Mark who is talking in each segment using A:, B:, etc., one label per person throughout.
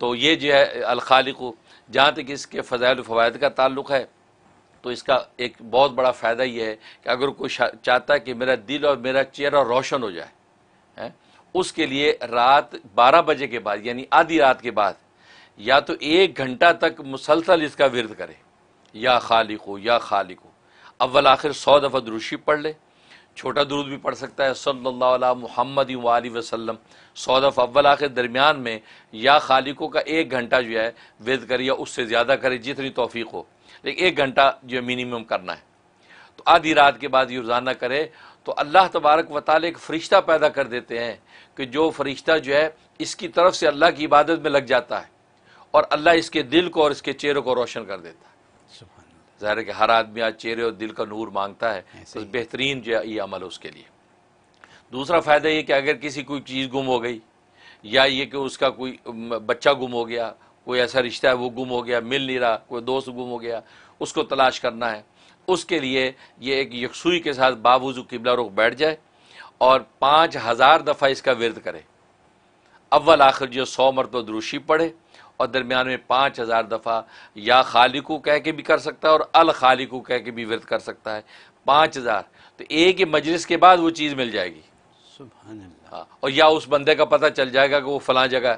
A: تو یہ جو ہے الخالق، جہاں تک اس کے فضائل و فوائد کا تعلق ہے تو اس کا ایک بہت بڑا فائدہ یہ ہے کہ اگر کوئی چاہتا ہے کہ میرا دل اور میرا چہرہ روشن ہو جائے، اس کے لیے رات 12 بجے کے بعد یعنی آدھی رات کے بعد یا تو 1 گھنٹہ تک مسلسل اس کا ورد کرے، یا خالق ہو یا خالق ہو، اول آخر 100 دفعہ درود شریف پڑھ لے، چھوٹا درود بھی پڑھ سکتا ہے صلی اللہ علیہ محمد وآلہ وسلم 100 دفعہ اول آخر، درمیان میں یا خالقوں کا 1 گھنٹہ جو ہے ورد کرے یا اس سے زیادہ کرے جتنی توفیق ہو، لیکن 1 گھنٹہ جو ہے منیمم کرنا ہے۔ تو آدھی رات کے بعد یہ روزانہ کرے تو اللہ تبارک و تعالی ایک فرشتہ پیدا کر دیتے ہیں کہ جو فرشتہ جو ہے اس کی طرف سے اللہ کی عبادت میں لگ جاتا ہے اور اللہ اس کے دل کو اور اس کے چہرے کو روشن کر دیتا ہے۔
B: سبحان اللہ۔
A: ظاہر ہے کہ ہر آدمی آج چہرے اور دل کا نور مانگتا ہے، تو بہترین جو ہے یہ عمل اس کے لیے۔ دوسرا فائدہ یہ کہ اگر کسی کوئی چیز گم ہو گئی، یا یہ کہ اس کا کوئی بچہ گم ہو گیا، کوئی ایسا رشتہ ہے وہ گم ہو گیا، مل نہیں رہا، کوئی دوست گم ہو گیا، اس کو تلاش کرنا ہے، اس کے لیے یہ ایک یکسوئی کے ساتھ باوضو قبلہ رخ بیٹھ جائے اور 5000 دفعہ اس کا ورد کرے، اول آخر جو 100 مرتبہ درود شریف پڑھے اور درمیان میں 5000 دفعہ یا خالقو کہہ کے بھی کر سکتا ہے اور الخالقو کہہ کے بھی ورد کر سکتا ہے، 5000، تو ایک ہی مجلس کے بعد وہ چیز مل جائے گی۔
B: سبحان اللہ۔
A: ہاں، اور یا اس بندے کا پتہ چل جائے گا کہ وہ فلاں جگہ ہے۔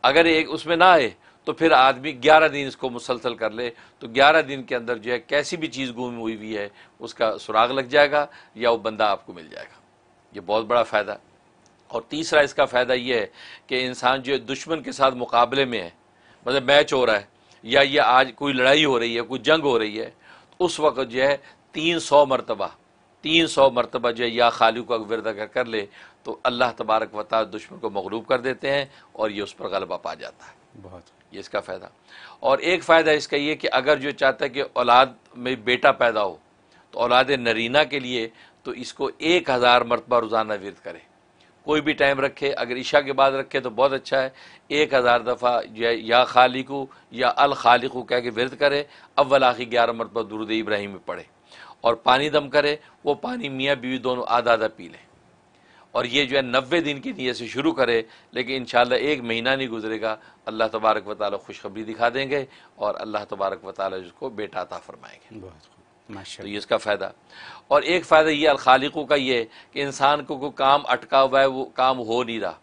A: اگر ایک اس میں نہ آئے تو پھر آدمی 11 دن اس کو مسلسل کر لے تو 11 دن کے اندر جو ہے کیسی بھی چیز گم ہوئی ہے اس کا سراغ لگ جائے گا یا وہ بندہ آپ کو مل جائے گا۔ یہ بہت بڑا فائدہ ہے۔ اور تیسرا اس کا فائدہ یہ ہے کہ انسان جو ہے دشمن کے ساتھ مقابلے میں ہے، مطلب میچ ہو رہا ہے یا یہ آج کوئی لڑائی ہو رہی ہے، کوئی جنگ ہو رہی ہے، تو اس وقت جو ہے 300 مرتبہ جو ہے یا خالق کو ورد اگر کر لے تو اللہ تبارک و تعالی دشمن کو مغلوب کر دیتے ہیں اور یہ اس پر غلبہ پا جاتا ہے۔
B: بہت
A: یہ اس کا فائدہ۔ اور ایک فائدہ اس کا یہ کہ اگر جو چاہتا ہے کہ اولاد میں بیٹا پیدا ہو تو اولاد نرینہ کے لیے تو اس کو 1000 مرتبہ روزانہ ورد کرے، کوئی بھی ٹائم رکھے، اگر عشاء کے بعد رکھے تو بہت اچھا ہے، 1000 دفعہ جو ہے یا خالقو یا الخالقو کہہ کے ورد کرے، اول آخر 11 مرتبہ درود ابراہیم میں پڑھے اور پانی دم کرے، وہ پانی میاں بیوی دونوں آدھا آدھا پی لیں، اور یہ جو ہے 90 دن کی نیت سے شروع کرے، لیکن انشاءاللہ 1 مہینہ نہیں گزرے گا اللہ تبارک و تعالی خوشخبری دکھا دیں گے اور اللہ تبارک و تعالی اس کو بیٹا عطا فرمائیں گے۔
B: بہت خوب،
A: تو
B: ماشاءاللہ۔
A: یہ اس کا فائدہ۔ اور ایک فائدہ یہ الخالقوں کا یہ ہے کہ انسان کو کوئی کام اٹکا ہوا ہے، وہ کام ہو نہیں رہا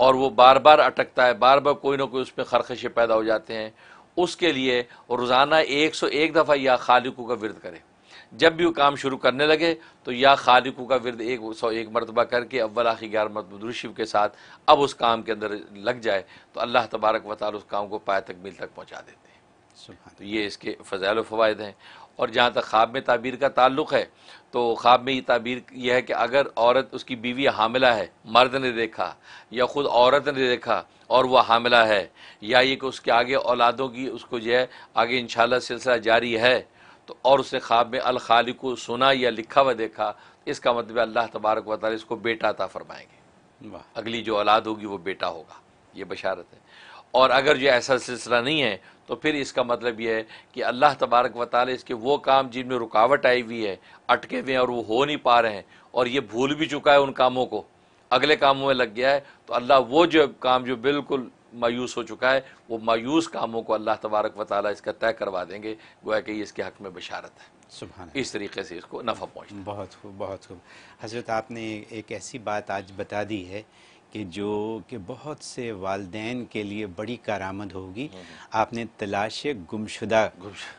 A: اور وہ بار بار اٹکتا ہے، بار بار کوئی نہ کوئی اس میں خرخشے پیدا ہو جاتے ہیں، اس کے لیے روزانہ 101 دفعہ یا خالقوں کا ورد کرے۔ جب بھی وہ کام شروع کرنے لگے تو یا خالقوں کا ورد 101 مرتبہ کر کے اول آخر 11 مرتبہ درود شریف کے ساتھ اب اس کام کے اندر لگ جائے تو اللہ تبارک و تعالی اس کام کو پایہ تکمیل تک پہنچا دیتے ہیں۔
B: سبحان
A: تو یہ اس کے فضائل و فوائد ہیں۔ اور جہاں تک خواب میں تعبیر کا تعلق ہے تو خواب میں یہ تعبیر یہ ہے کہ اگر عورت اس کی بیوی حاملہ ہے، مرد نے دیکھا یا خود عورت نے دیکھا اور وہ حاملہ ہے، یا یہ کہ اس کے آگے اولادوں کی اس کو جو ہے آگے انشاءاللہ سلسلہ جاری ہے، تو اور اس نے خواب میں الخالق کو سنا یا لکھا ہوا دیکھا، اس کا مطلب اللہ تبارک و تعالی اس کو بیٹا عطا فرمائیں گے،
B: اللہ۔ واہ۔
A: اگلی جو اولاد ہوگی وہ بیٹا ہوگا، یہ بشارت ہے۔ اور اگر جو ایسا سلسلہ نہیں ہے تو پھر اس کا مطلب یہ ہے کہ اللہ تبارک و تعالی اس کے وہ کام جن میں رکاوٹ آئی ہوئی ہے، اٹکے ہوئے ہیں اور وہ ہو نہیں پا رہے ہیں اور یہ بھول بھی چکا ہے ان کاموں کو، اگلے کاموں میں لگ گیا ہے، تو اللہ وہ جو کام جو بالکل مایوس ہو چکا ہے وہ مایوس کاموں کو اللہ تبارک و تعالی اس کا طے کروا دیں گے، گویا کہ یہ اس کے حق میں بشارت ہے۔
B: سبحان اللہ۔
A: اس طریقے سے اس کو نفع پہنچتا ہے۔
B: بہت خوب، بہت خوب۔ حضرت آپ نے ایک ایسی بات آج بتا دی ہے کہ بہت سے والدین کے لیے بڑی کارآمد ہوگی۔ آپ نے تلاش گمشدہ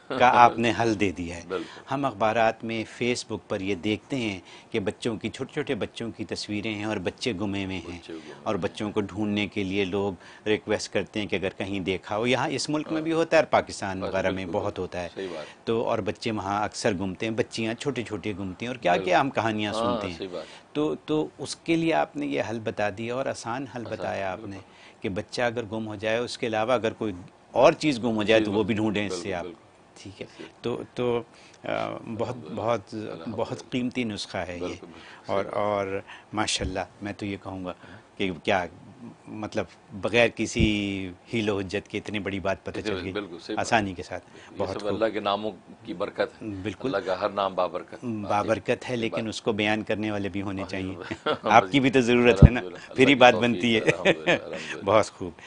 B: کا آپ نے حل دے دیا ہے۔
A: بالکل۔
B: ہم اخبارات میں فیس بک پر یہ دیکھتے ہیں کہ بچوں کی چھوٹے چھوٹے بچوں کی تصویریں ہیں اور بچے گمے ہوئے ہیں، اور بچوں کو ڈھونڈنے کے لیے لوگ ریکویسٹ کرتے ہیں کہ اگر کہیں دیکھا ہو، یہاں اس ملک میں بھی ہوتا ہے اور پاکستان وغیرہ میں بہت ہوتا ہے،
A: صحیح بات۔
B: تو اور بچے وہاں اکثر گمتے ہیں، بچیاں چھوٹے چھوٹے گمتی ہیں اور کیا کیا ہم کہانیاں سنتے ہیں۔
A: صحیح بات۔
B: تو اس کے لیے آپ نے یہ حل بتا دیا اور آسان حل بتایا آپ نے کہ بچہ اگر گم ہو جائے، اس کے علاوہ اگر کوئی اور چیز گم ہو جائے تو وہ بھی ڈھونڈیں اس سے آپ۔ ٹھیک ہے، تو بہت بہت بہت قیمتی نسخہ ہے یہ، اور ماشاءاللہ میں تو یہ کہوں گا کہ کیا مطلب بغیر کسی حیل و حجت کے اتنی بڑی بات پتہ چل گئی آسانی کے ساتھ۔ بہت
A: خوب، اللہ کے ناموں کی برکت ہے،
B: بالکل،
A: اللہ کا ہر نام بابرکت
B: بابرکت ہے، لیکن اس کو بیان کرنے والے بھی ہونے چاہیے۔ آپ کی بھی تو ضرورت ہے نا، پھر ہی بات بنتی ہے۔ بہت خوب۔